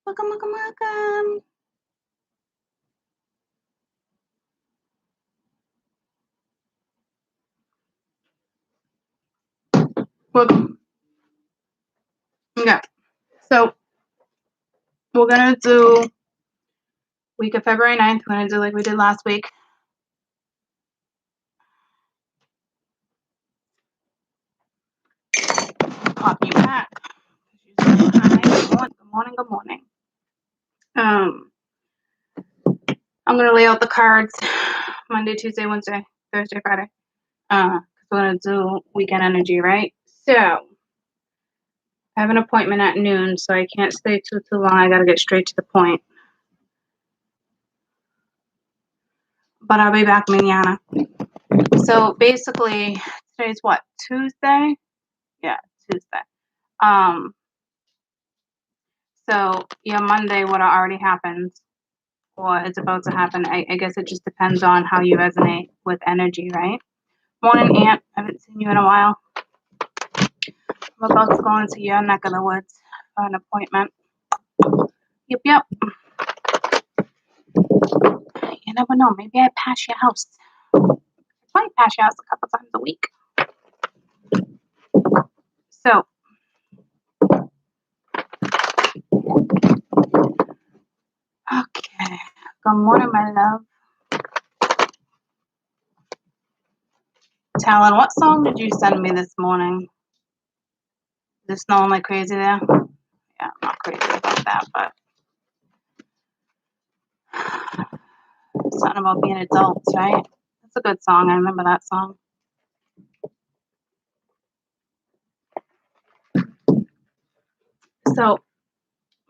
Welcome, welcome, welcome. Welcome. Okay, so we're gonna do week of February 9th. We're gonna do like we did last week. Pop you back. Good morning, good morning. I'm gonna lay out the cards Monday, Tuesday, Wednesday, Thursday, Friday. We're gonna do weekend energy, right? So I have an appointment at noon, so I can't stay too long. I gotta get straight to the point. But I'll be back mañana. So basically, today's what? Tuesday? Yeah, Tuesday. So yeah, Monday would have already happened, or it's about to happen. I guess it just depends on how you resonate with energy, right? Morning, Aunt. I haven't seen you in a while. I'm about to go into your neck of the woods for an appointment. Yep. You never know. Maybe I pass your house. I might pass your house a couple times a week. So, okay. Good morning, my love. Talon, what song did you send me this morning? Is it snowing like crazy there? Yeah, I'm not crazy about that, but something about being adults, right? That's a good song. I remember that song. So,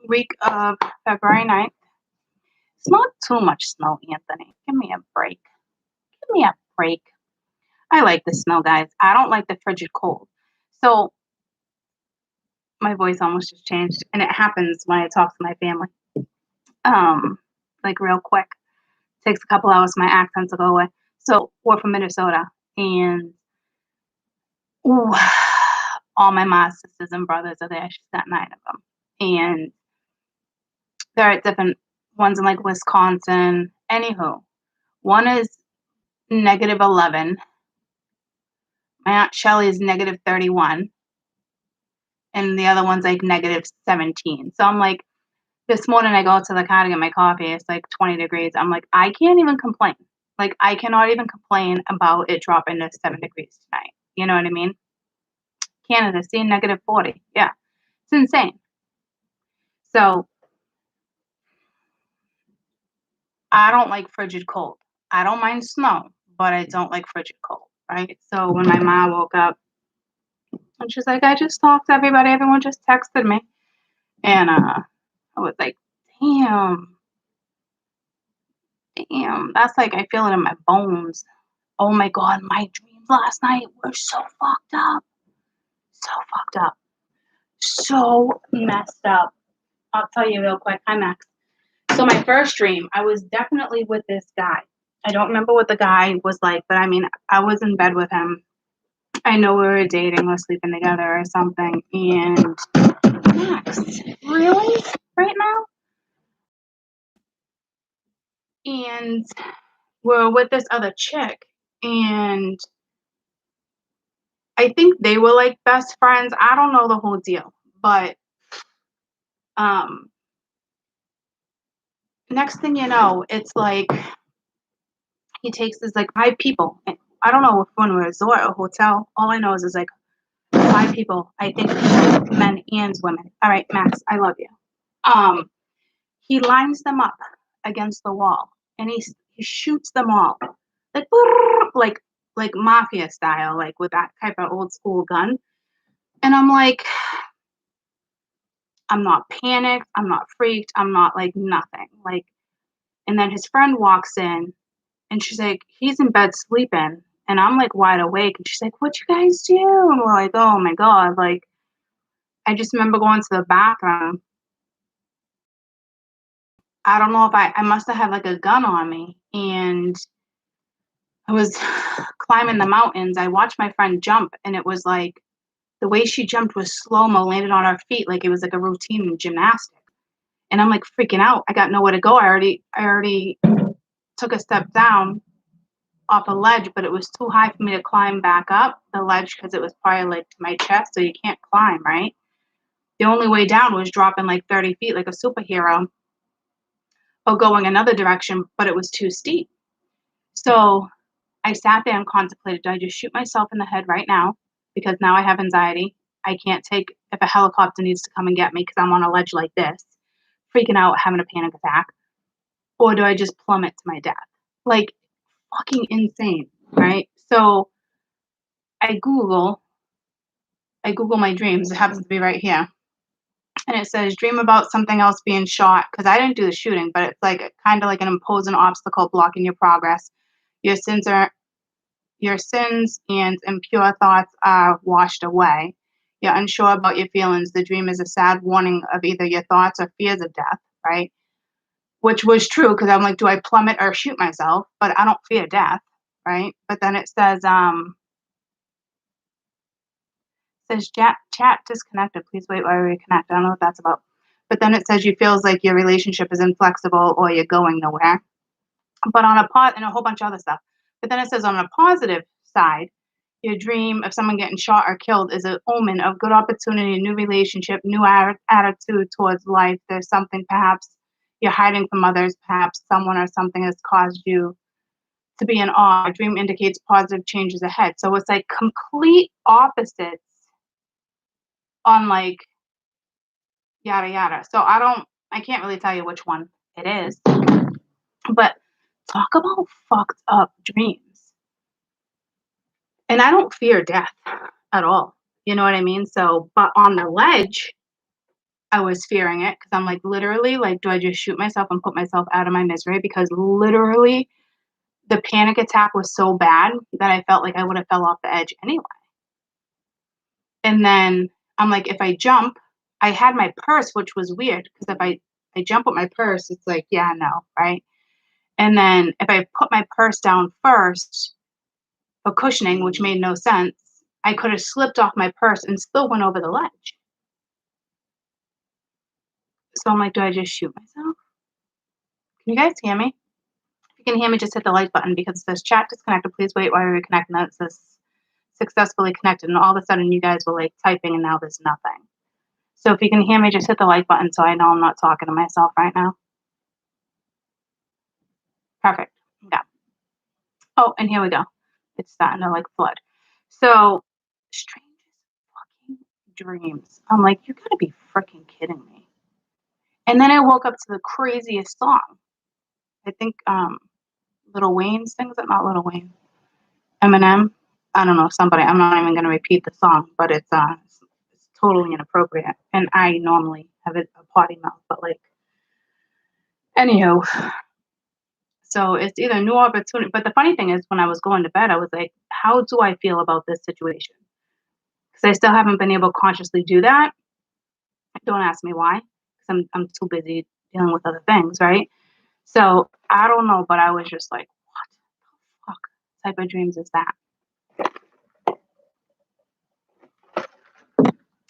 week of February 9th. It's not too much snow, Anthony. Give me a break. Give me a break. I like the snow, guys. I don't like the frigid cold. So, my voice almost just changed, and it happens when I talk to my family. Like real quick. Takes a couple hours for my accent to go away. So, we're from Minnesota, and ooh, all my mom's sisters and brothers are there. She's got 9 of them. And there are different ones in like Wisconsin. Anywho, one is -11. My Aunt Shelly is -31. And the other one's like -17. So I'm like, this morning I go to the car to get my coffee. It's like 20 degrees. I'm like, I can't even complain. Like, I cannot even complain about it dropping to 7 degrees tonight. You know what I mean? Canada seeing -40. Yeah. It's insane. So I don't like frigid cold. I don't mind snow, but I don't like frigid cold, right? So when my mom woke up and she's like, I just talked to everybody. Everyone just texted me. And I was like, damn, that's like, I feel it in my bones. Oh my God, my dreams last night were so fucked up. So fucked up. So messed up. I'll tell you real quick. Hi, Max. So my first dream, I was definitely with this guy. I don't remember what the guy was like, but I mean, I was in bed with him. I know we were dating or sleeping together or something. And Max, really? Right now? And we're with this other chick. And I think they were like best friends. I don't know the whole deal. But next thing you know, it's like he takes this like 5 people. I don't know if we're in a resort or hotel. All I know is it's like 5 people. I think men and women. All right, Max, I love you. He lines them up against the wall and he shoots them all like mafia style, like with that type of old school gun. And I'm like, I'm not panicked. I'm not freaked. I'm not like nothing. Like, and then his friend walks in and she's like, he's in bed sleeping. And I'm like wide awake. And she's like, what you guys do? And we're like, oh my God. Like, I just remember going to the bathroom. I don't know if I must have had like a gun on me. And I was climbing the mountains. I watched my friend jump. And it was like, the way she jumped was slow-mo, landed on her feet like it was like a routine in gymnastics. And I'm like freaking out. I got nowhere to go. I already took a step down off a ledge, but it was too high for me to climb back up the ledge because it was probably like to my chest, so you can't climb, right? The only way down was dropping like 30 feet like a superhero or going another direction, but it was too steep. So I sat there and contemplated, do I just shoot myself in the head right now? Because now I have anxiety. I can't take if a helicopter needs to come and get me because I'm on a ledge like this, freaking out, having a panic attack. Or do I just plummet to my death? Like fucking insane, right? So I Google my dreams. It happens to be right here. And it says dream about something else being shot because I didn't do the shooting, but it's like kind of like an imposing obstacle blocking your progress. Your sins and impure thoughts are washed away. You're unsure about your feelings. The dream is a sad warning of either your thoughts or fears of death, right? Which was true because I'm like, do I plummet or shoot myself? But I don't fear death, right? But then it says chat disconnected. Please wait while we reconnect. I don't know what that's about. But then it says you feels like your relationship is inflexible or you're going nowhere. But on a and a whole bunch of other stuff. But then it says on a positive side, your dream of someone getting shot or killed is an omen of good opportunity, new relationship, new attitude towards life. There's something perhaps you're hiding from others, perhaps someone or something has caused you to be in awe. A dream indicates positive changes ahead. So it's like complete opposites on like yada yada. So I can't really tell you which one it is. But talk about fucked up dreams. And I don't fear death at all. You know what I mean? So, but on the ledge, I was fearing it because I'm like, literally, like, do I just shoot myself and put myself out of my misery? Because literally, the panic attack was so bad that I felt like I would have fell off the edge anyway. And then I'm like, if I jump, I had my purse, which was weird because if I jump with my purse, it's like, yeah, no, right? And then if I put my purse down first for cushioning, which made no sense, I could have slipped off my purse and still went over the ledge. So I'm like, do I just shoot myself? Can you guys hear me? If you can hear me, just hit the like button because it says chat disconnected. Please wait while we reconnect. Now it says successfully connected. And all of a sudden you guys were like typing and now there's nothing. So if you can hear me, just hit the like button so I know I'm not talking to myself right now. Perfect. Yeah. Oh, and here we go. It's starting to like flood. So strangest fucking dreams. I'm like, you gotta be freaking kidding me. And then I woke up to the craziest song. I think Lil Wayne sings it, not Lil Wayne. Eminem. I don't know, somebody. I'm not even gonna repeat the song, but it's totally inappropriate. And I normally have a potty mouth, but like anywho. So it's either new opportunity. But the funny thing is when I was going to bed, I was like, how do I feel about this situation? Because I still haven't been able to consciously do that. Don't ask me why. Because I'm too busy dealing with other things, right? So I don't know, but I was just like, what the fuck type of dreams is that?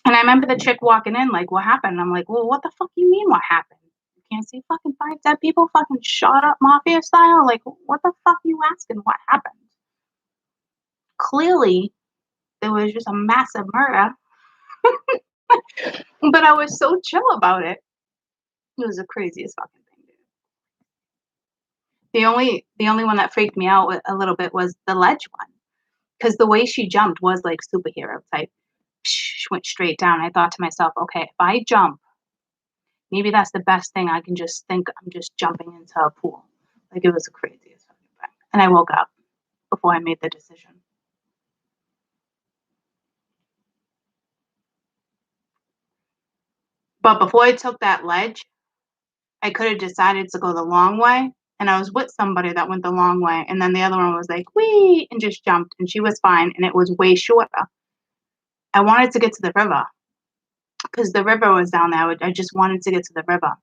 And I remember the chick walking in, like, what happened? And I'm like, well, what the fuck you mean what happened? You can't see fucking 5 dead people fucking shot up mafia style? Like, what the fuck are you asking? What happened? Clearly, there was just a massive murder. But I was so chill about it. It was the craziest fucking thing, dude. The only one that freaked me out a little bit was the ledge one. Because the way she jumped was like superhero type. She went straight down. I thought to myself, okay, if I jump, maybe that's the best thing. I can just think I'm just jumping into a pool. Like it was the craziest fucking thing. And I woke up before I made the decision. But before I took that ledge, I could have decided to go the long way. And I was with somebody that went the long way. And then the other one was like, wee, and just jumped. And she was fine. And it was way shorter. I wanted to get to the river because the river was down there. I just wanted to get to the river.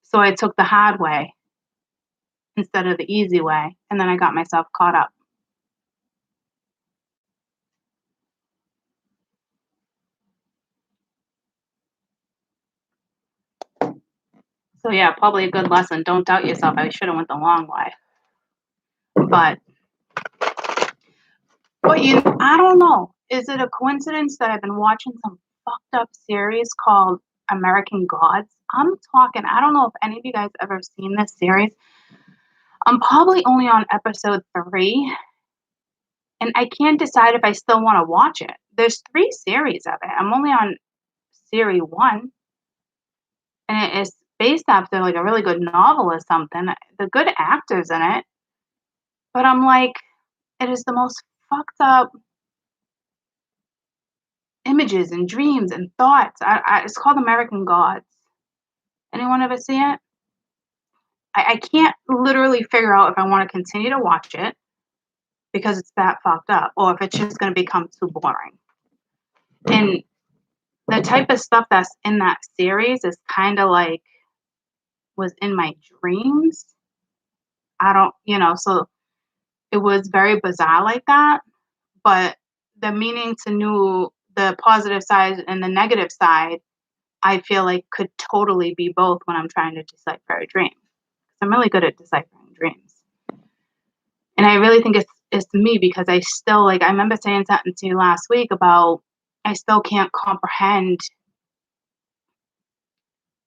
So I took the hard way instead of the easy way. And then I got myself caught up. So yeah, probably a good lesson. Don't doubt yourself. I should have went the long way. But I don't know. Is it a coincidence that I've been watching some fucked up series called American Gods? I'm talking, I don't know if any of you guys ever seen this series. I'm probably only on episode 3, and I can't decide if I still want to watch it. There's 3 series of it. I'm only on series 1, and it is based after like a really good novel or something. The good actors in it, but I'm like, it is the most fucked up images and dreams and thoughts. It's called American Gods. Anyone ever see it? I can't literally figure out if I want to continue to watch it because it's that fucked up, or if it's just going to become too boring. And the type of stuff that's in that series is kind of like was in my dreams. I don't, so it was very bizarre like that. But the meaning to know the positive side and the negative side, I feel like could totally be both when I'm trying to decipher a dream. I'm really good at deciphering dreams. And I really think it's me because I still, like, I remember saying something to you last week about I still can't comprehend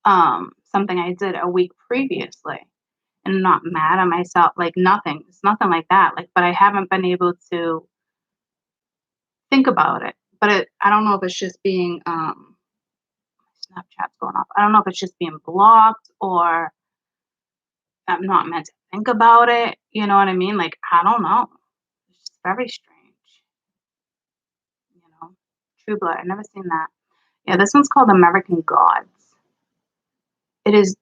something I did a week previously. And I'm not mad at myself, like nothing. It's nothing like that. Like, but I haven't been able to think about it. But I don't know if it's just being Snapchat's going off. I don't know if it's just being blocked or I'm not meant to think about it. You know what I mean? Like, I don't know. It's just very strange. You know, True Blood. I've never seen that. Yeah, this one's called American Gods. It is,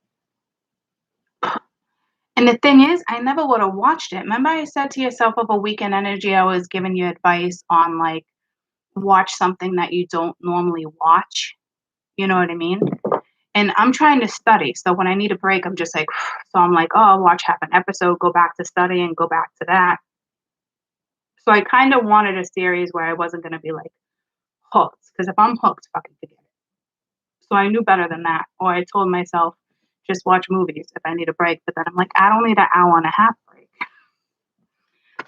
and the thing is, I never would have watched it. Remember, I said to yourself over weekend energy, I was giving you advice on like watch something that you don't normally watch. You know what I mean? And I'm trying to study. So when I need a break, I'm just like, so I'm like, oh, I'll watch half an episode, go back to study and go back to that. So I kind of wanted a series where I wasn't going to be like hooked. Because if I'm hooked, fucking forget it. So I knew better than that. Or I told myself, just watch movies if I need a break. But then I'm like, I don't need an hour and a half break.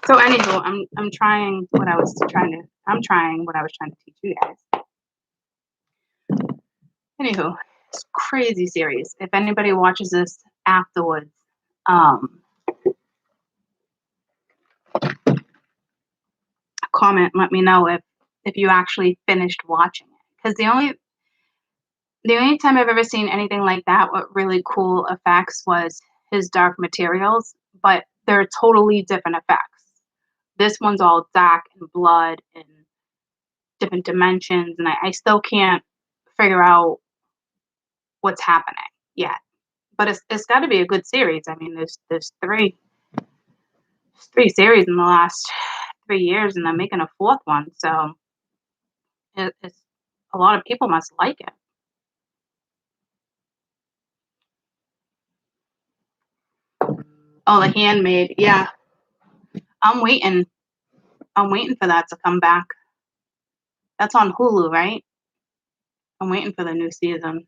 So anywho, I'm trying what I was trying to teach you guys. Anywho, it's a crazy series. If anybody watches this afterwards, comment, let me know if you actually finished watching it. Because the only time I've ever seen anything like that, what really cool effects was his Dark Materials, but they're totally different effects. This one's all dark and blood and different dimensions, and I still can't figure out what's happening yet. But it's got to be a good series. I mean, there's three series in the last 3 years, and they're making a 4th one, so it's a lot of people must like it. Oh, The Handmaid, yeah. I'm waiting. I'm waiting for that to come back. That's on Hulu, right? I'm waiting for the new season.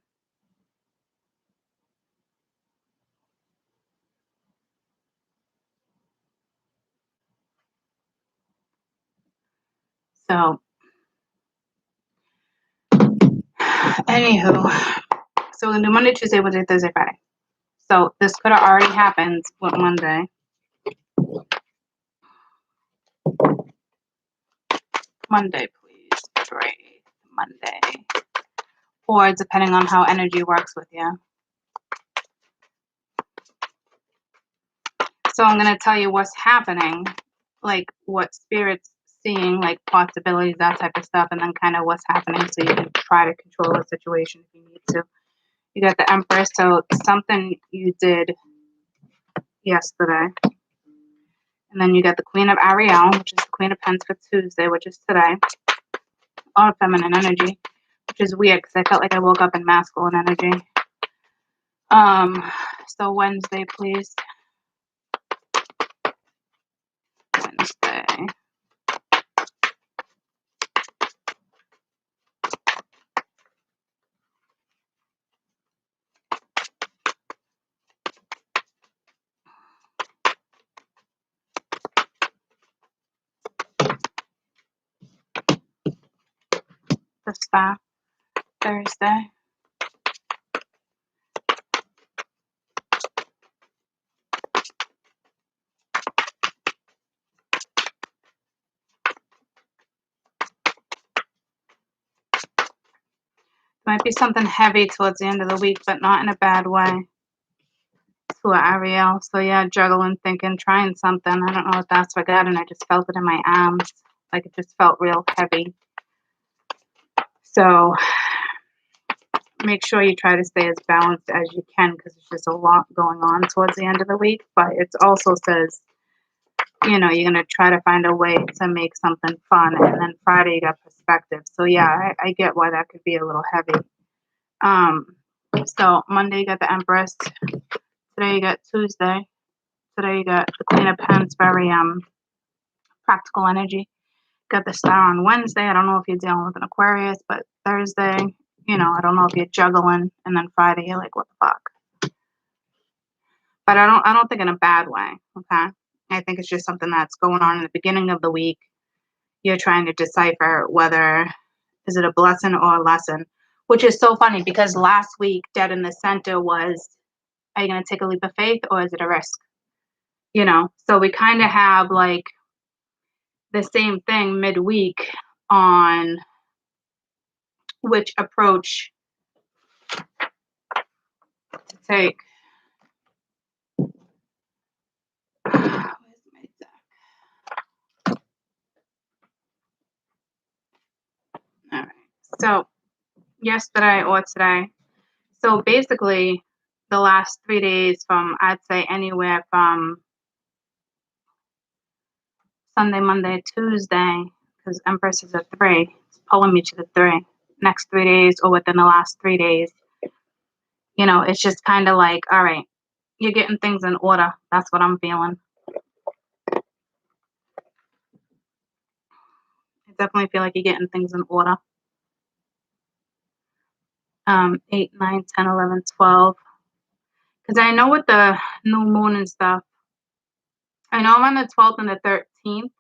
So, anywho, so we're gonna do Monday, Tuesday, Wednesday, Thursday, Friday. So this could have already happened with Monday. Monday, please. Great. Monday. Or depending on how energy works with you. So I'm going to tell you what's happening, like what spirit's seeing, like possibilities, that type of stuff, and then kind of what's happening so you can try to control the situation if you need to. You got the Empress, so something you did yesterday. And then you got the Queen of Ariel, which is the Queen of Pentacles for Tuesday, which is today. All of feminine energy, which is weird because I felt like I woke up in masculine energy. So Wednesday, please. Wednesday. spa Thursday. Might be something heavy towards the end of the week, but not in a bad way. To Ariel. So yeah, juggling, thinking, trying something. I don't know if that's for God, and I just felt it in my arms. Like it just felt real heavy. So make sure you try to stay as balanced as you can, because there's just a lot going on towards the end of the week. But it also says, you know, you're going to try to find a way to make something fun. And then Friday, you got perspective. So yeah, I get why that could be a little heavy. So Monday, you got the Empress. Today, you got Tuesday. Today, you got the Queen of Pens, very practical energy. Got the Star on Wednesday. I don't know if you're dealing with an Aquarius, but Thursday, you know, I don't know if you're juggling. And then Friday, you're like, what the fuck? But I don't think in a bad way, okay? I think it's just something that's going on in the beginning of the week. You're trying to decipher whether is it a blessing or a lesson, which is so funny because last week, dead in the center was, are you going to take a leap of faith or is it a risk? You know, so we kind of have like the same thing midweek on which approach to take. Where's my deck? All right. So yesterday or today. So basically the last 3 days from, I'd say anywhere from Sunday, Monday, Tuesday, because Empress is a 3. It's pulling me to the 3. Next 3 days or within the last 3 days. You know, it's just kind of like, all right, you're getting things in order. That's what I'm feeling. I definitely feel like you're getting things in order. 8, 9, 10, 11, 12. Because I know with the new moon and stuff, I know I'm on the 12th and the 13th.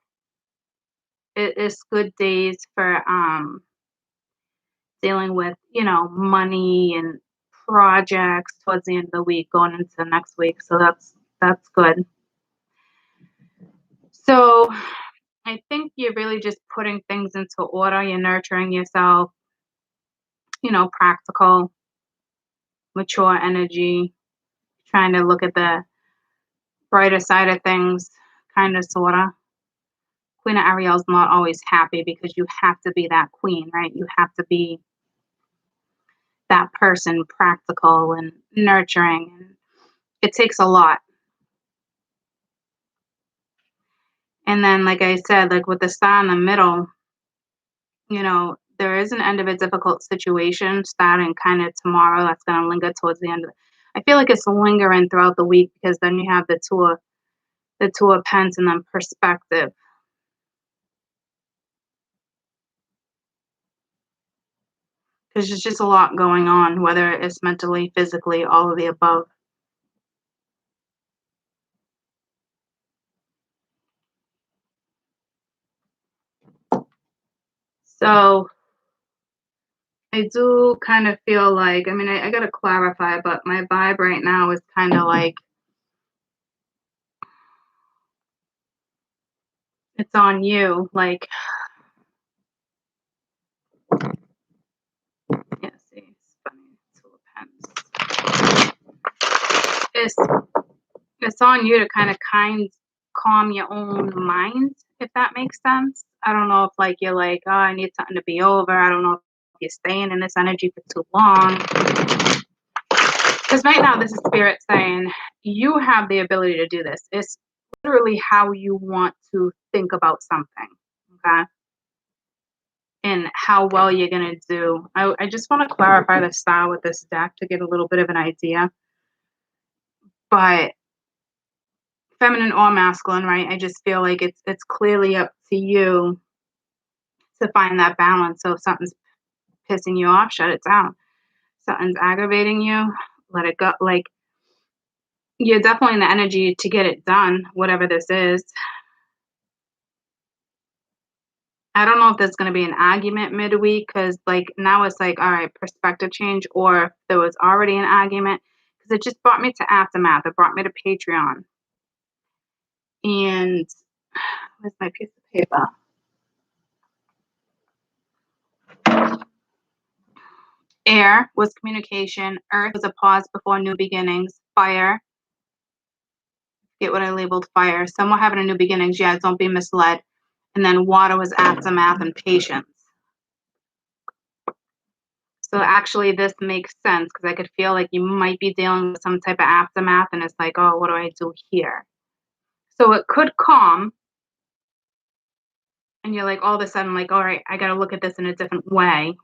It is good days for dealing with, you know, money and projects towards the end of the week, going into the next week. So that's good. So I think you're really just putting things into order. You're nurturing yourself, you know, practical, mature energy, trying to look at the brighter side of things, kind of, sort of. Queen of Ariel's not always happy because you have to be that queen, right? You have to be that person, practical and nurturing. And it takes a lot. And then, like I said, like with the star in the middle, you know, there is an end of a difficult situation starting kind of tomorrow. That's going to linger towards the end of it. I feel like it's lingering throughout the week because then you have the two of Pence and then perspective. Because there's just a lot going on, whether it's mentally, physically, all of the above. So I do kind of feel like, I mean, I got to clarify, but my vibe right now is kind of like it's on you. Like, yeah, see, it's funny. Two of Pens. It's on you to kind of calm your own mind, if that makes sense. I don't know if like you're like, oh, I need something to be over. I don't know if you're staying in this energy for too long. Because right now, this is Spirit saying you have the ability to do this. It's literally how you want to think about something, okay? And how well you're going to do. I just want to clarify the style with this deck to get a little bit of an idea. But feminine or masculine, right? I just feel like it's clearly up to you to find that balance. So if something's pissing you off, shut it down. Something's aggravating you, let it go. Like, you're definitely in the energy to get it done, whatever this is. I don't know if there's gonna be an argument midweek because, like, now it's like, all right, perspective change, or if there was already an argument because it just brought me to Aftermath. It brought me to Patreon. And where's my piece of paper? Air was communication. Earth was a pause before new beginnings. Fire, get what I labeled fire. Some were having a new beginnings. Yeah, don't be misled. And then water was aftermath and patience. So actually, this makes sense because I could feel like you might be dealing with some type of aftermath, and it's like, oh, what do I do here? So it could calm, and you're like, all of a sudden, like, all right, I got to look at this in a different way.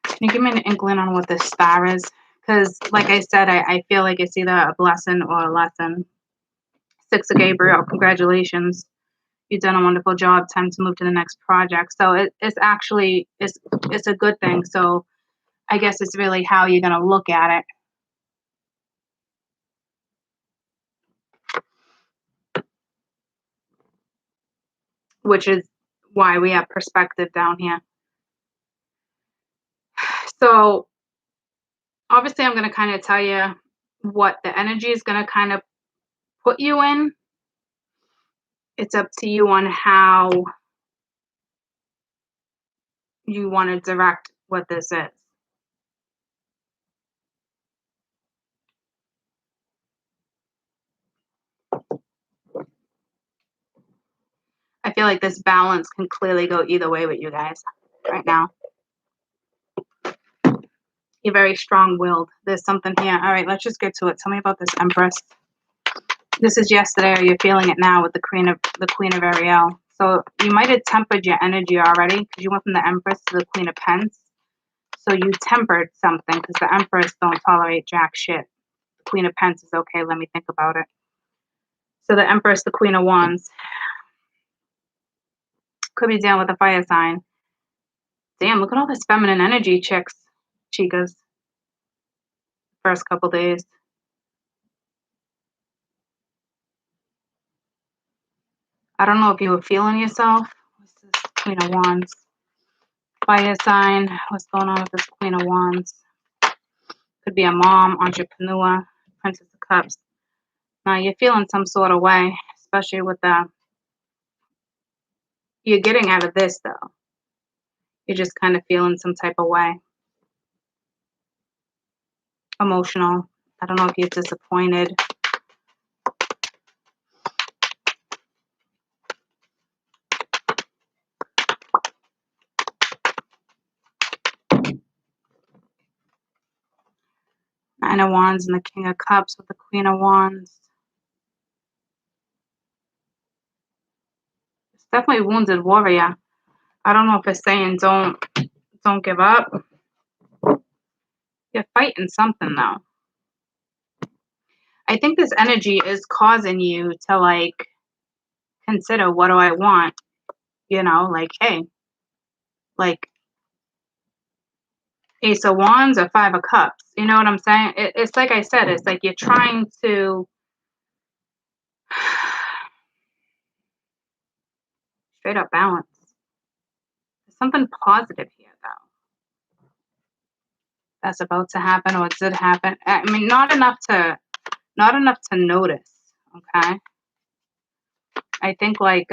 Can you give me an inkling on what this star is? Because, like I said, I feel like it's either a blessing or a lesson. Six of Gabriel, congratulations. You've done a wonderful job. Time to move to the next project. So it's actually it's a good thing. So I guess it's really how you're gonna look at it, which is why we have perspective down here. So obviously I'm gonna kind of tell you what the energy is gonna kind of put you in. It's up to you on how you want to direct what this is. I feel like this balance can clearly go either way with you guys right now. You're very strong-willed. There's something here. All right, let's just get to it. Tell me about this Empress. This is yesterday, or you're feeling it now with the Queen of Ariel. So you might have tempered your energy already because you went from the Empress to the Queen of Pence. So you tempered something because the Empress don't tolerate jack shit. The Queen of Pence is okay. Let me think about it. So the Empress, the Queen of Wands, could be dealing with a fire sign. Damn, look at all this feminine energy, chicas. First couple days. I don't know if you were feeling yourself. This is Queen of Wands. Fire sign. What's going on with this Queen of Wands? Could be a mom, entrepreneur, Princess of Cups. Now you're feeling some sort of way, especially with the. You're getting out of this though. You're just kind of feeling some type of way. Emotional. I don't know if you're disappointed. Nine of Wands and the King of Cups with the Queen of Wands. It's definitely wounded warrior. I don't know if it's saying don't give up. You're fighting something though. I think this energy is causing you to like consider, what do I want? You know, like, hey, like Ace of Wands or Five of Cups. You know what I'm saying? It's like I said, it's like you're trying to straight up balance. There's something positive here though. That's about to happen or did happen. I mean, not enough to notice, okay? I think like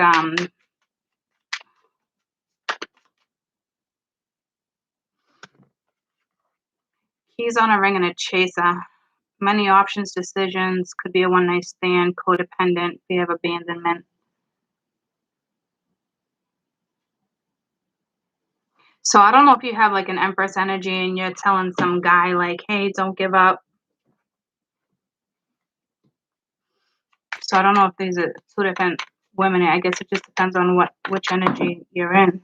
keys on a ring and a chaser. Many options, decisions, could be a one night stand, codependent, fear of abandonment. So I don't know if you have like an Empress energy and you're telling some guy like, hey, don't give up. So I don't know if these are two different women. I guess it just depends on which energy you're in.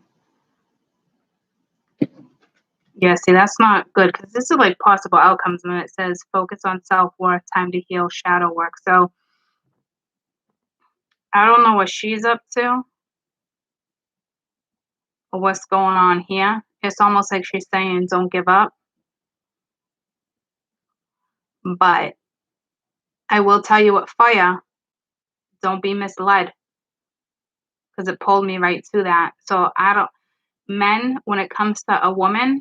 Yeah, see, that's not good because this is like possible outcomes when it says focus on self-worth, time to heal, shadow work. So I don't know what she's up to or what's going on here. It's almost like she's saying don't give up. But I will tell you what, fire, don't be misled. because it pulled me right to that. So I don't men, when it comes to a woman,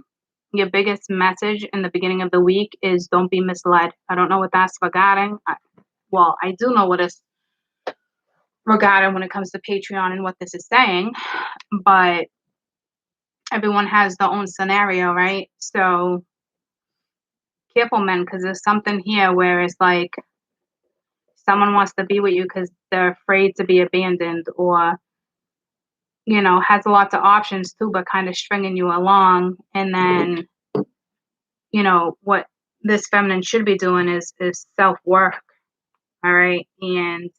your biggest message in the beginning of the week is don't be misled. I don't know what that's regarding. Well, I do know what it's regarding when it comes to Patreon and what this is saying, but everyone has their own scenario, right? So careful, men, because there's something here where it's like someone wants to be with you because they're afraid to be abandoned, or has lots of options too, but kind of stringing you along. And then what this feminine should be doing is self-work. All right. And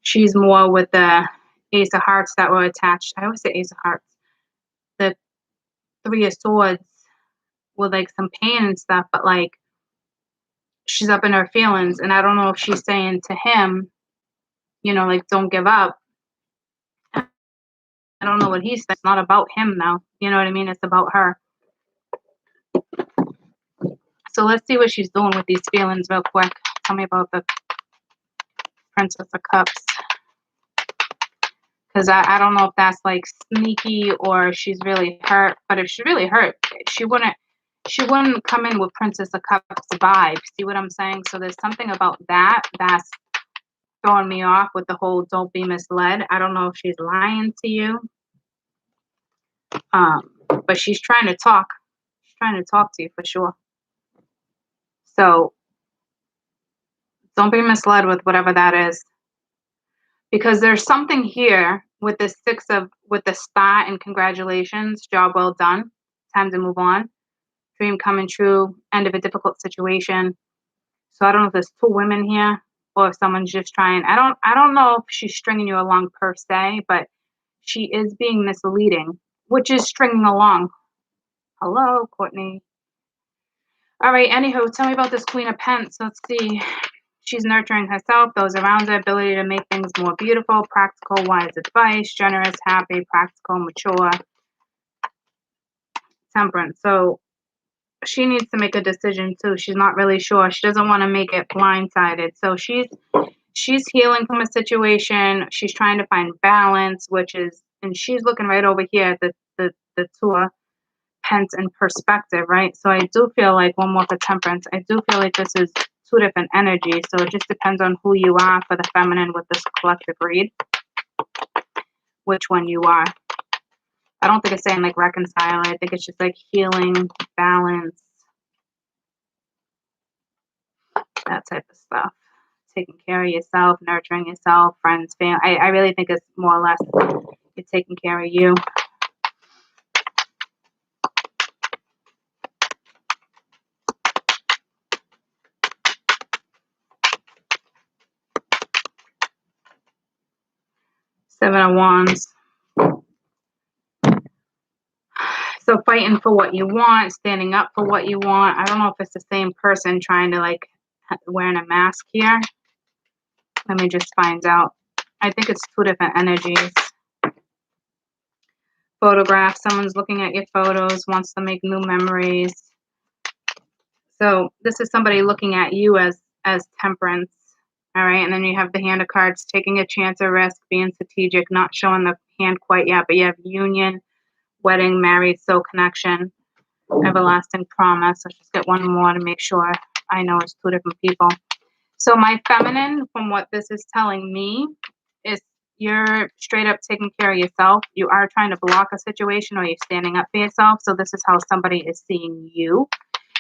she's more with the Ace of Hearts that were attached. I always say Ace of Hearts. The Three of Swords with like some pain and stuff, but like she's up in her feelings. And I don't know if she's saying to him, like, don't give up. I don't know what he's saying. It's not about him now. You know what I mean? It's about her. So let's see what she's doing with these feelings real quick. Tell me about the Princess of Cups. Because I don't know if that's like sneaky or she's really hurt. But if she really hurt, she wouldn't come in with Princess of Cups vibes. See what I'm saying? So there's something about that's throwing me off with the whole don't be misled. I don't know if she's lying to you. But she's trying to talk. She's trying to talk to you for sure. So don't be misled with whatever that is. Because there's something here with the with the star and congratulations, job well done, time to move on, dream coming true, end of a difficult situation. So I don't know if there's two women here or if someone's just trying. I don't know if she's stringing you along per se, but she is being misleading, which is stringing along. Hello, Courtney. All right, anywho, tell me about this Queen of Pence. Let's see. She's nurturing herself, those around her, ability to make things more beautiful, practical, wise advice, generous, happy, practical, mature, temperance. So she needs to make a decision too. She's not really sure. She doesn't want to make it blindsided. So she's healing from a situation. She's trying to find balance, and she's looking right over here at the Two of Pence in perspective, right? So I do feel like, one more for temperance, I do feel like this is two different energies. So it just depends on who you are for the feminine with this collective read, which one you are. I don't think it's saying like reconcile. I think it's just like healing, balance, that type of stuff. Taking care of yourself, nurturing yourself, friends, family. I really think it's more or less you're taking care of you. Seven of Wands. So fighting for what you want, standing up for what you want. I don't know if it's the same person trying to like wearing a mask here. Let me just find out. I think it's two different energies. Photograph. Someone's looking at your photos, wants to make new memories. So this is somebody looking at you as temperance. All right. And then you have the Hand of Cards, taking a chance or risk, being strategic, not showing the hand quite yet, but you have union, wedding, married, soul connection, everlasting promise. Let's just get one more to make sure I know it's two different people. So my feminine, from what this is telling me, is you're straight up taking care of yourself. You are trying to block a situation, or you're standing up for yourself. So this is how somebody is seeing you.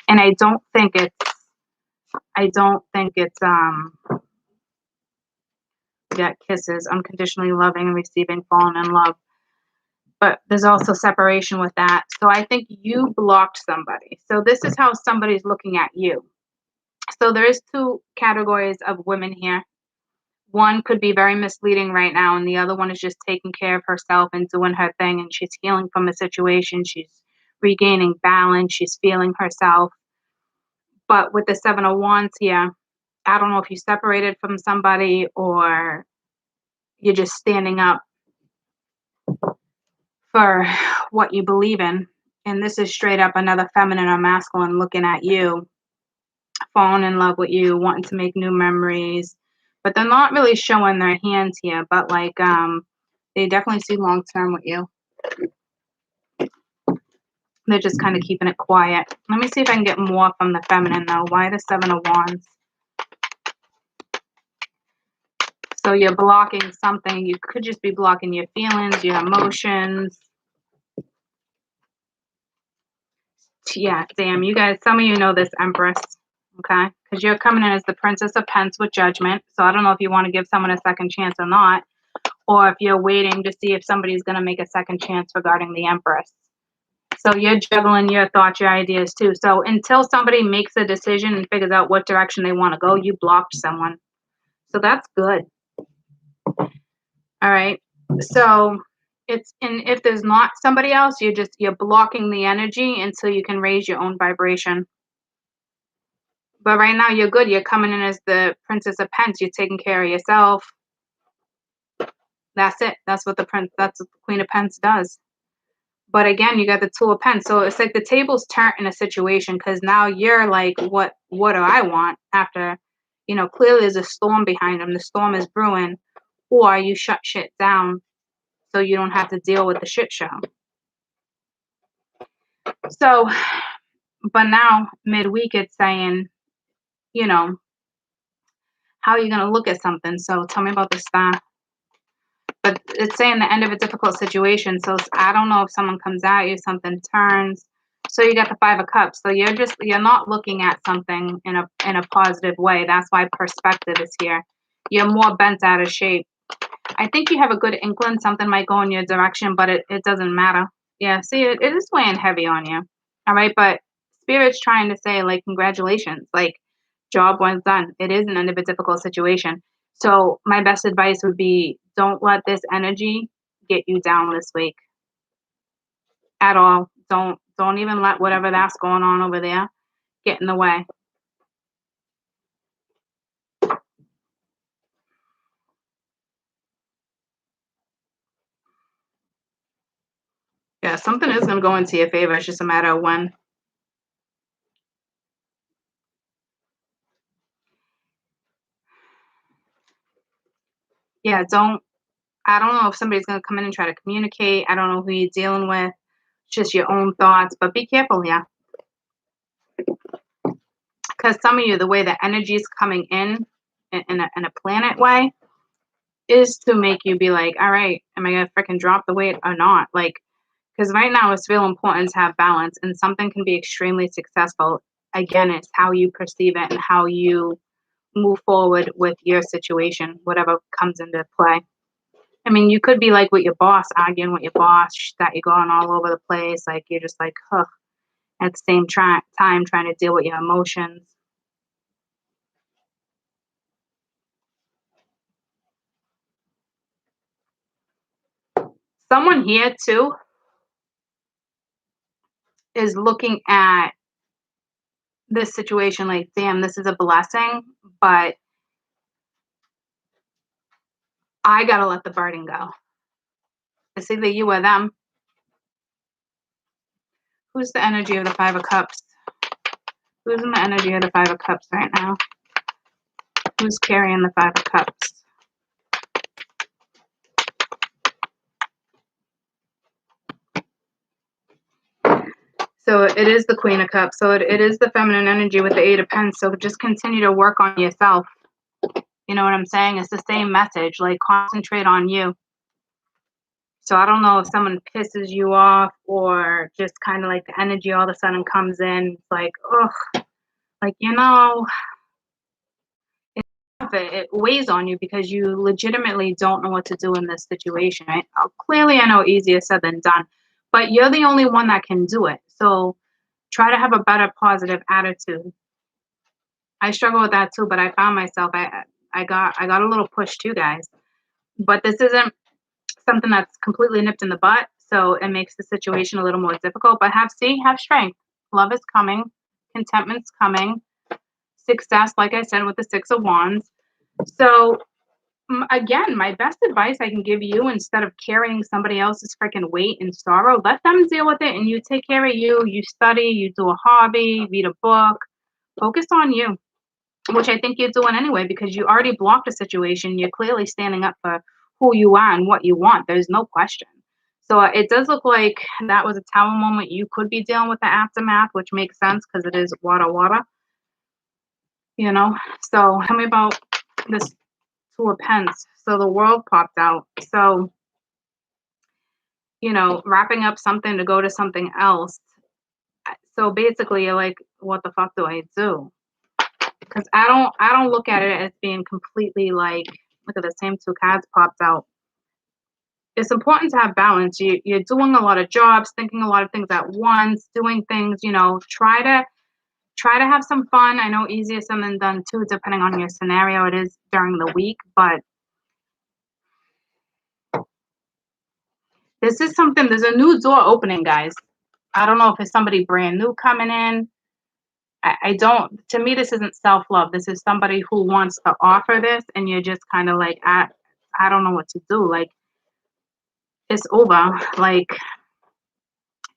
And I don't think it's get kisses, unconditionally loving and receiving, falling in love. But there's also separation with that. So I think you blocked somebody. So this is how somebody's looking at you. So there's two categories of women here. One could be very misleading right now, and the other one is just taking care of herself and doing her thing, and she's healing from a situation. She's regaining balance. She's feeling herself. But with the Seven of Wands here, I don't know if you separated from somebody or you're just standing up for what you believe in. And this is straight up another feminine or masculine looking at you, falling in love with you, wanting to make new memories. But they're not really showing their hands here, but like They definitely see long term with you. They're just kind of keeping it quiet. Let me see if I can get more from the feminine, though. Why the Seven of Wands? So you're blocking something. You could just be blocking your feelings, your emotions. Yeah, damn, you guys, some of you know this Empress, okay? Because you're coming in as the Princess of Pentacles with Judgment. So I don't know if you want to give someone a second chance or not, or if you're waiting to see if somebody's going to make a second chance regarding the Empress. So you're juggling your thoughts, your ideas too. So until somebody makes a decision and figures out what direction they want to go, you blocked someone. So that's good. All right. So if there's not somebody else, you're blocking the energy until you can raise your own vibration. But right now you're good. You're coming in as the Princess of Pentacles. You're taking care of yourself. That's it. That's what the Queen of Pentacles does. But again, you got the Two of Pentacles. So it's like the tables turn in a situation because now you're like, what do I want? After, clearly there's a storm behind them. The storm is brewing. Or you shut shit down so you don't have to deal with the shit show. So, but now midweek it's saying, how are you going to look at something? So tell me about the Star. But it's saying the end of a difficult situation. So I don't know if someone comes at you, something turns. So you got the Five of Cups. So you're not looking at something in a positive way. That's why perspective is here. You're more bent out of shape. I think you have a good inkling something might go in your direction, but it doesn't matter. Yeah, see, it is weighing heavy on you. All right, but Spirit's trying to say, like, congratulations. Like, job well done. It is an end of a difficult situation. So my best advice would be don't let this energy get you down this week at all. Don't even let whatever that's going on over there get in the way. Yeah, something is going to go into your favor. It's just a matter of when. Yeah, I don't know if somebody's going to come in and try to communicate. I don't know who you're dealing with. It's just your own thoughts, but be careful, yeah. Because some of you, the way the energy is coming in a planet way is to make you be like, all right, am I going to freaking drop the weight or not? Like, because right now it's real important to have balance, and something can be extremely successful. Again, it's how you perceive it and how you move forward with your situation, whatever comes into play. I mean, you could be like with your boss, arguing with your boss, that you're going all over the place. Like, you're just like, huh. At the same time, trying to deal with your emotions. Someone here, too, is looking at this situation like, damn, this is a blessing, but I got to let the burden go. It's either you or them. Who's the energy of the Five of Cups? Who's in the energy of the Five of Cups right now? Who's carrying the Five of Cups? So it is the Queen of Cups. So it is the feminine energy with the Eight of Pentacles. So just continue to work on yourself. You know what I'm saying? It's the same message. Like, concentrate on you. So I don't know if someone pisses you off or just kind of like the energy all of a sudden comes in. It's like, ugh, like, it weighs on you because you legitimately don't know what to do in this situation. Right? Clearly, I know easier said than done, but you're the only one that can do it. So try to have a better positive attitude. I struggle with that too, but I found myself, I got a little push too, guys. But this isn't something that's completely nipped in the butt, so it makes the situation a little more difficult. But have strength. Love is coming. Contentment's coming. Success, like I said, with the Six of Wands. So again, my best advice I can give you, instead of carrying somebody else's freaking weight and sorrow, let them deal with it and you take care of you. You study, you do a hobby, read a book, focus on you, which I think you're doing anyway because you already blocked a situation. You're clearly standing up for who you are and what you want. There's no question. So it does look like that was a Tower moment. You could be dealing with the aftermath, which makes sense because it is water, water, you know. So tell me about this Two of Pence. So the World popped out. So, you know, wrapping up something to go to something else. So basically, you're like, what the fuck do I do? Because I don't look at it as being completely like, look at the same two cards popped out. It's important to have balance. You're doing a lot of jobs, thinking a lot of things at once, doing things, you know, try to have some fun. I know easier said than done too, depending on your scenario. It is during the week, but this is something, there's a new door opening, guys. I don't know if it's somebody brand new coming in. I don't, to me, this isn't self-love. This is somebody who wants to offer this, and you're just kind of like, I don't know what to do. Like, it's over. Like,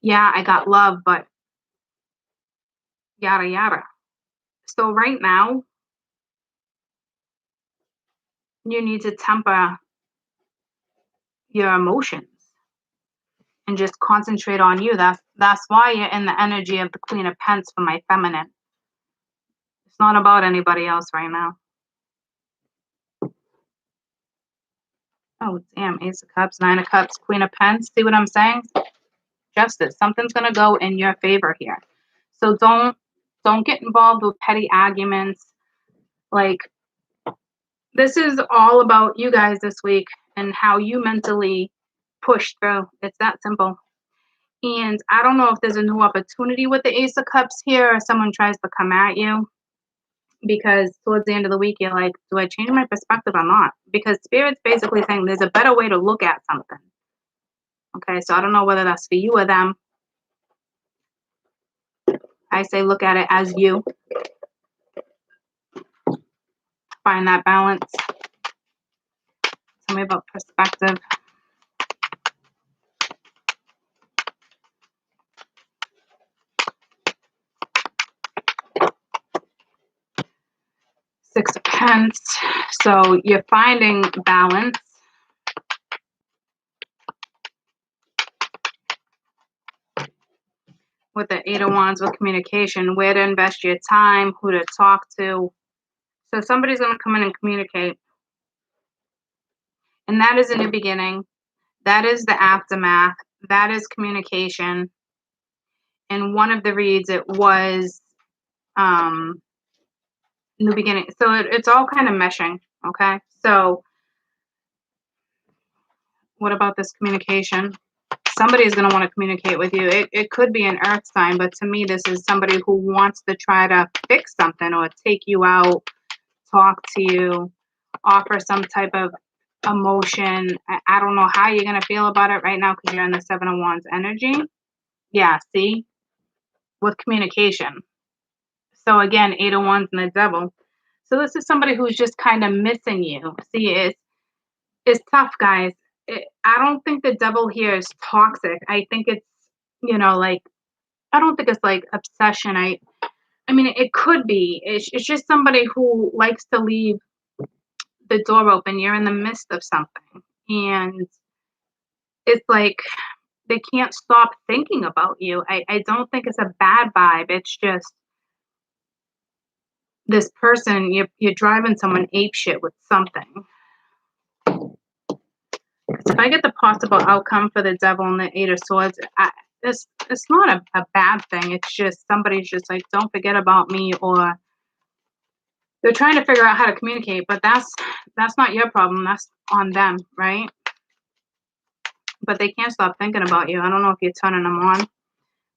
yeah, I got love, but yada, yada. So right now, you need to temper your emotions and just concentrate on you. That's why you're in the energy of the Queen of Pence for my feminine. It's not about anybody else right now. Oh, damn. Ace of Cups, Nine of Cups, Queen of Pence. See what I'm saying? Justice. Something's going to go in your favor here. So don't get involved with petty arguments. Like, this is all about you guys this week and how you mentally push through. It's that simple. And I don't know if there's a new opportunity with the Ace of Cups here or someone tries to come at you, because towards the end of the week, you're like, do I change my perspective or not? Because Spirit's basically saying there's a better way to look at something. Okay, so I don't know whether that's for you or them. I say look at it as you. Find that balance. Tell me about perspective. Six of Pence. So you're finding balance. With the Eight of Wands, with communication, where to invest your time, who to talk to. So somebody's going to come in and communicate. And that is in the beginning. That is the aftermath. That is communication. And one of the reads, it was in the beginning. So it's all kind of meshing, okay? So what about this communication? Somebody is going to want to communicate with you. It could be an earth sign, but to me, this is somebody who wants to try to fix something or take you out, talk to you, offer some type of emotion. I don't know how you're going to feel about it right now because you're in the Seven of Wands energy. Yeah, see? With communication. So again, Eight of Wands and the Devil. So this is somebody who's just kind of missing you. See, it's tough, guys. I don't think the Devil here is toxic. I think it's, you know, like, I don't think it's like obsession. I mean, it could be. It's just somebody who likes to leave the door open. You're in the midst of something, and it's like they can't stop thinking about you. I don't think it's a bad vibe. It's just this person, you're driving someone apeshit with something. If I get the possible outcome for the Devil and the Eight of Swords, it's not a bad thing. It's just somebody's just like, don't forget about me, or they're trying to figure out how to communicate, but that's not your problem. That's on them, right? But they can't stop thinking about you. I don't know if you're turning them on.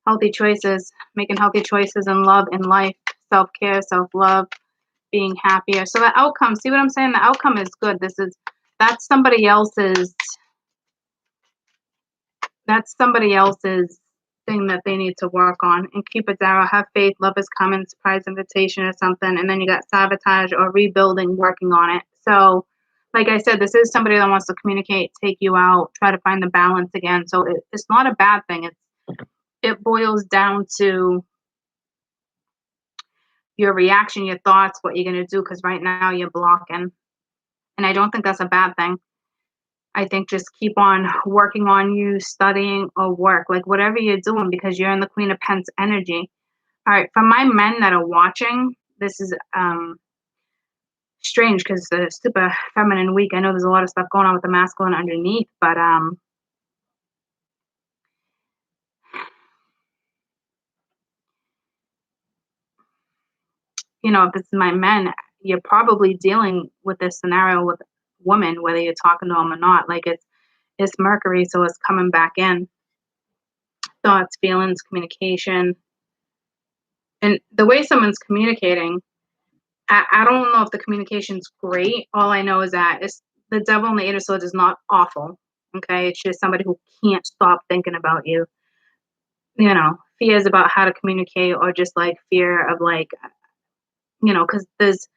Healthy choices, making healthy choices in love, in life, self-care, self-love, being happier. So the outcome, see what I'm saying? The outcome is good. That's somebody else's thing that they need to work on. And keep it down. Have faith. Love is coming. Surprise invitation or something. And then you got sabotage or rebuilding, working on it. So like I said, this is somebody that wants to communicate, take you out, try to find the balance again. So it's not a bad thing. It boils down to your reaction, your thoughts, what you're going to do, because right now you're blocking. And I don't think that's a bad thing. I think just keep on working on you, studying or work, like whatever you're doing, because you're in the Queen of Pence energy. All right, for my men that are watching, this is strange because the super feminine week. I know there's a lot of stuff going on with the masculine underneath, but you know, if this is my men, you're probably dealing with this scenario with women, whether you're talking to them or not. Like it's Mercury, so it's coming back in. Thoughts, feelings, communication, and the way someone's communicating. I don't know if the communication's great. All I know is that it's the devil and the Eight of Swords is not awful. Okay, it's just somebody who can't stop thinking about you. You know, fears about how to communicate, or just like fear of like, you know, because there's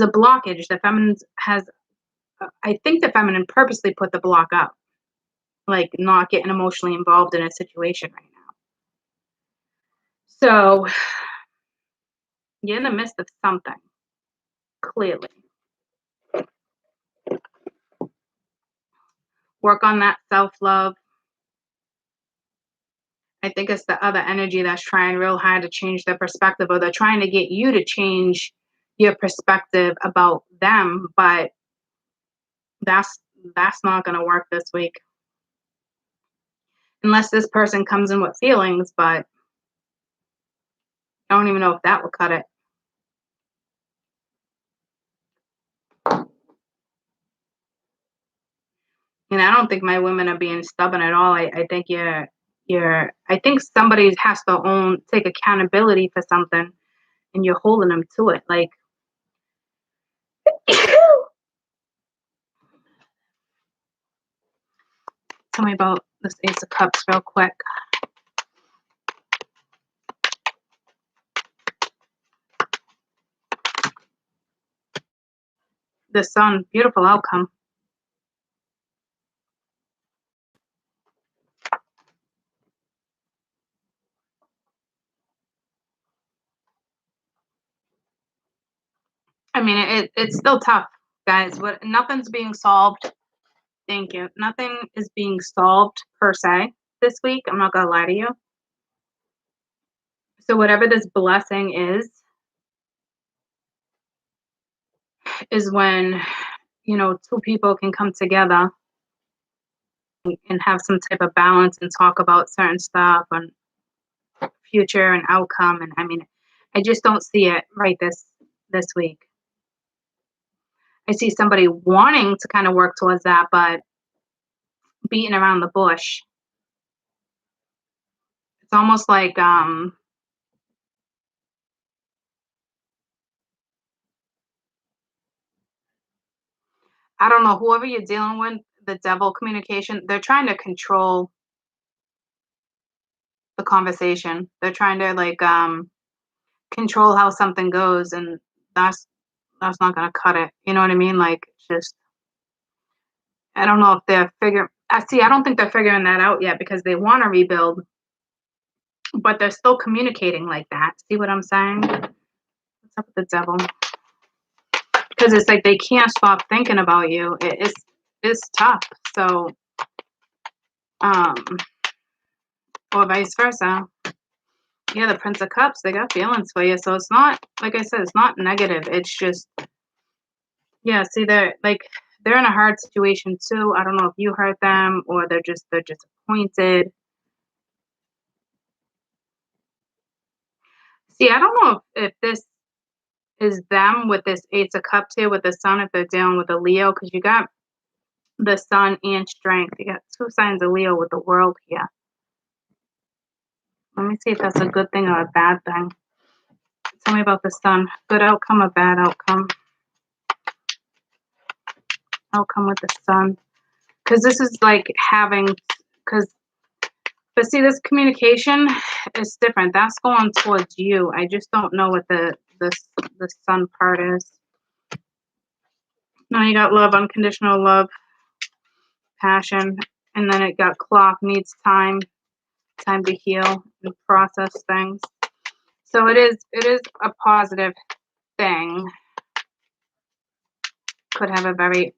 a blockage. The feminine has, I think the feminine purposely put the block up, like not getting emotionally involved in a situation right now. So you're in the midst of something, clearly. Work on that self love. I think it's the other energy that's trying real hard to change their perspective, or they're trying to get you to change your perspective about them, but that's that's not going to work this week unless this person comes in with feelings, but I don't even know if that will cut it. And I don't think my women are being stubborn at all. I think I think somebody has to take accountability for something, and you're holding them to it. Like tell me about this Ace of Cups real quick. The Sun, beautiful outcome. I mean, it's still tough, guys. Nothing's being solved. Thank you. Nothing is being solved per se this week. I'm not gonna lie to you. So whatever this blessing is when, you know, two people can come together and have some type of balance and talk about certain stuff and future and outcome. And I mean, I just don't see it right this week. I see somebody wanting to kind of work towards that, but beating around the bush. It's almost like I don't know, whoever you're dealing with, the devil communication, they're trying to control the conversation. They're trying to like control how something goes, and that's that's not gonna cut it. You know what I mean? Like just I don't know if they're figuring I don't think they're figuring that out yet because they want to rebuild, but they're still communicating like that. See what I'm saying? What's up with the devil? Because it's like they can't stop thinking about you. It's tough. So um or vice versa. Yeah, the Prince of Cups, they got feelings for you. So it's not, like I said, it's not negative. It's just, yeah, see, they're in a hard situation too. I don't know if you hurt them or they're disappointed. See, I don't know if this is them with this Ace of Cups here with the Sun, if they're dealing with a Leo, because you got the Sun and Strength. You got two signs of Leo with the World here. Let me see if that's a good thing or a bad thing. Tell me about the Sun. Good outcome or bad outcome? Outcome with the Sun. Because this is like but see, this communication is different. That's going towards you. I just don't know what the Sun part is. Now you got love, unconditional love, passion, and then it got clock, needs time to heal and process things. So it is a positive thing. Could have a very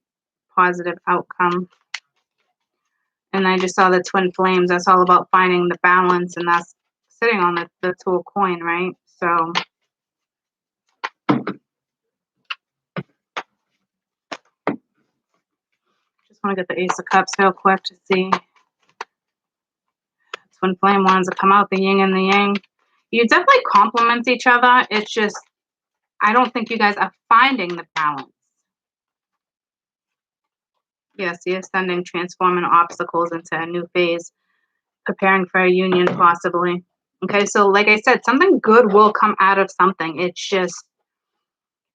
positive outcome. And I just saw the twin flames. That's all about finding the balance, and that's sitting on the two of coin, right? So just want to get the Ace of Cups real quick to see. Twin flame wands to come out, the yin and the yang. You definitely complement each other. It's just, I don't think you guys are finding the balance. Yes, you're ascending, transforming obstacles into a new phase, preparing for a union possibly. Okay, so like I said, something good will come out of something. It's just,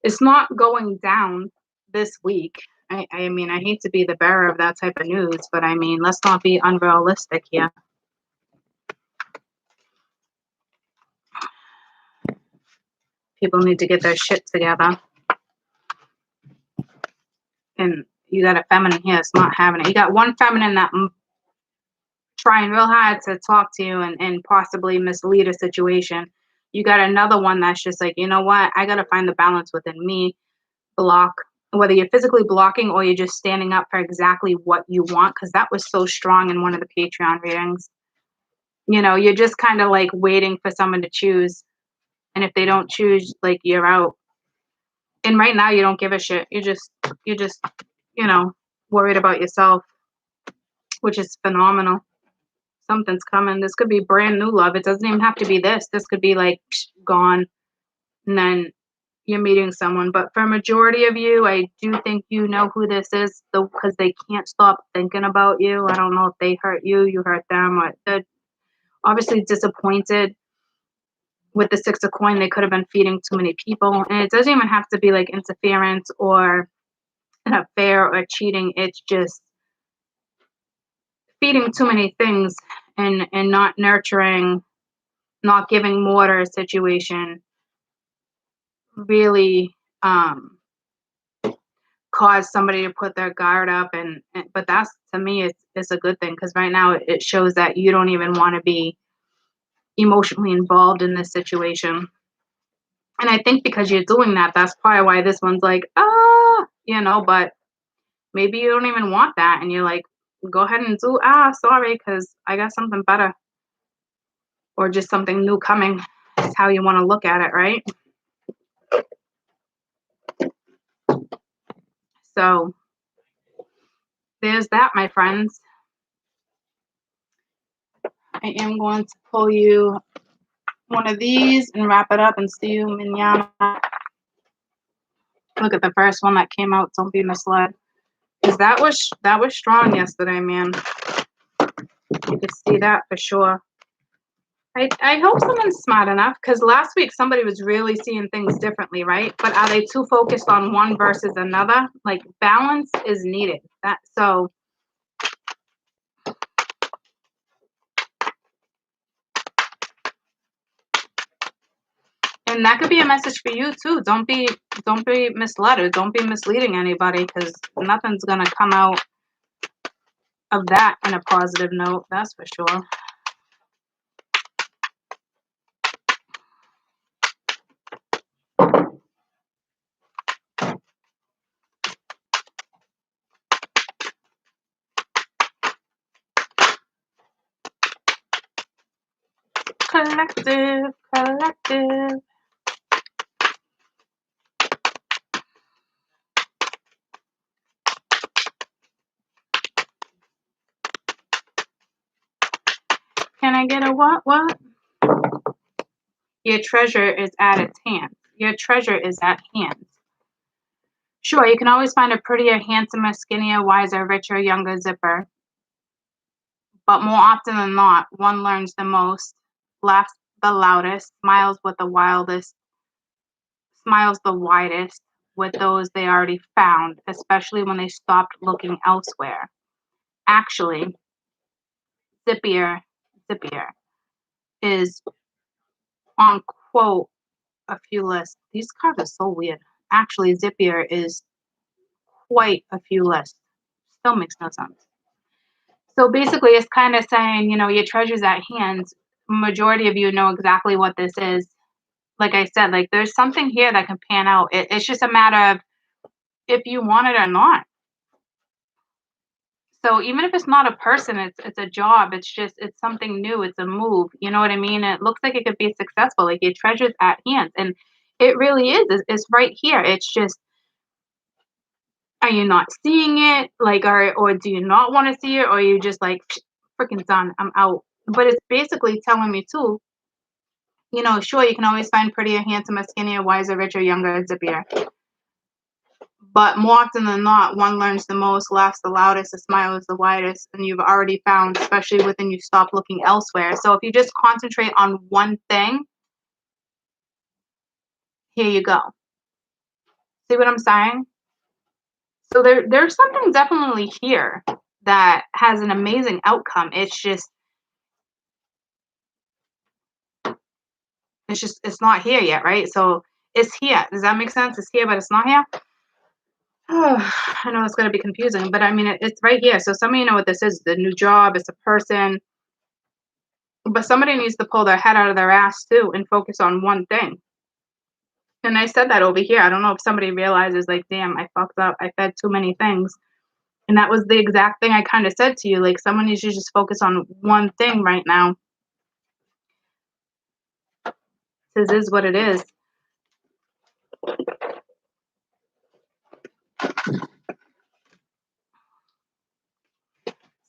it's not going down this week. I mean, I hate to be the bearer of that type of news, but I mean, let's not be unrealistic here. People need to get their shit together. And you got a feminine here that's not having it. You got one feminine that trying real hard to talk to you and possibly mislead a situation. You got another one that's just like, you know what? I got to find the balance within me. Block, whether you're physically blocking or you're just standing up for exactly what you want, because that was so strong in one of the Patreon readings. You know, you're just kind of like waiting for someone to choose. And if they don't choose, like, you're out. And right now you don't give a shit. You're just, you know, worried about yourself, which is phenomenal. Something's coming. This could be brand new love. It doesn't even have to be this. This could be like gone. And then you're meeting someone. But for a majority of you, I do think you know who this is, though, because they can't stop thinking about you. I don't know if they hurt you, you hurt them, or they're obviously disappointed with the Six of Coin. They could have been feeding too many people. And it doesn't even have to be like interference or an affair or cheating. It's just feeding too many things and not nurturing, not giving more to a situation really cause somebody to put their guard up. And but that's, to me, it's a good thing, because right now it shows that you don't even want to be emotionally involved in this situation. And I think because you're doing that, that's probably why this one's like, you know, but maybe you don't even want that, and you're like, go ahead and do, sorry, because I got something better, or just something new coming. Is how you want to look at it, right? So there's that, my friends. I am going to pull you one of these and wrap it up and see you manana. Look at the first one that came out. Don't be misled, because that was strong yesterday, man. You could see that for sure. I hope someone's smart enough, because last week somebody was really seeing things differently, right? But are they too focused on one versus another? Like, balance is needed. So and that could be a message for you too. Don't be misled, or don't be misleading anybody, because nothing's gonna come out of that in a positive note. That's for sure. Collective. Can I get a what? Your treasure is at its hand. Your treasure is at hand. Sure, you can always find a prettier, handsomer, skinnier, wiser, richer, younger zipper. But more often than not, one learns the most, laughs the loudest, smiles the widest with those they already found, especially when they stopped looking elsewhere. Actually, Zippier is on quote a few lists. These cards are so weird. Actually, Zippier is quite a few lists. Still makes no sense. So basically, it's kind of saying, you know, your treasure's at hand. Majority of you know exactly what this is. Like I said, like, there's something here that can pan out. It's just a matter of if you want it or not. So even if it's not a person, it's a job, it's something new, it's a move, you know what I mean? It looks like it could be successful, like your treasure's at hand, and it really is, it's right here. It's just, are you not seeing it? Like, or do you not wanna see it? Or are you just like, "Freaking done, I'm out." But it's basically telling me too, sure, you can always find prettier, handsomer, skinnier, wiser, richer, younger, zippier. But more often than not, one learns the most, laughs the loudest, the smile is the widest, and you've already found, especially when you stop looking elsewhere. So if you just concentrate on one thing, here you go. See what I'm saying? So there's something definitely here that has an amazing outcome. It's just it's not here yet, right? So it's here. Does that make sense? It's here, but it's not here. Oh, I know it's gonna be confusing, but I mean it's right here. So some of you know what this is. The new job, it's a person, but somebody needs to pull their head out of their ass too and focus on one thing. And I said that over here. I don't know if somebody realizes, like, damn, I fucked up. I fed too many things. And that was the exact thing I kind of said to you. Like, someone needs to just focus on one thing right now. This is what it is.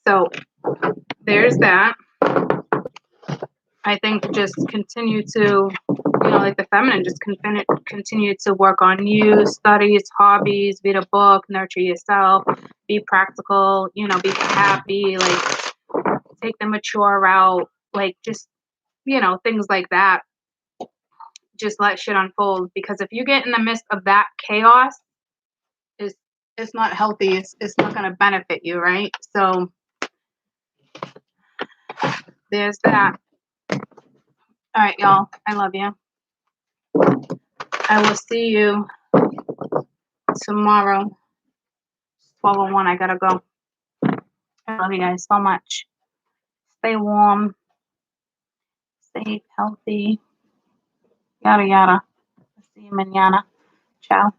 So there's that. I think just continue to, like the feminine, just continue to work on you, studies, hobbies, read a book, nurture yourself, be practical, be happy, like take the mature route, like just, things like that. Just let shit unfold, because if you get in the midst of that chaos, it's it's not healthy. It's not going to benefit you, right? So there's that. All right, y'all. I love you. I will see you tomorrow. 12:01. I gotta go. I love you guys so much. Stay warm, stay healthy, yada yada. See you mañana. Ciao.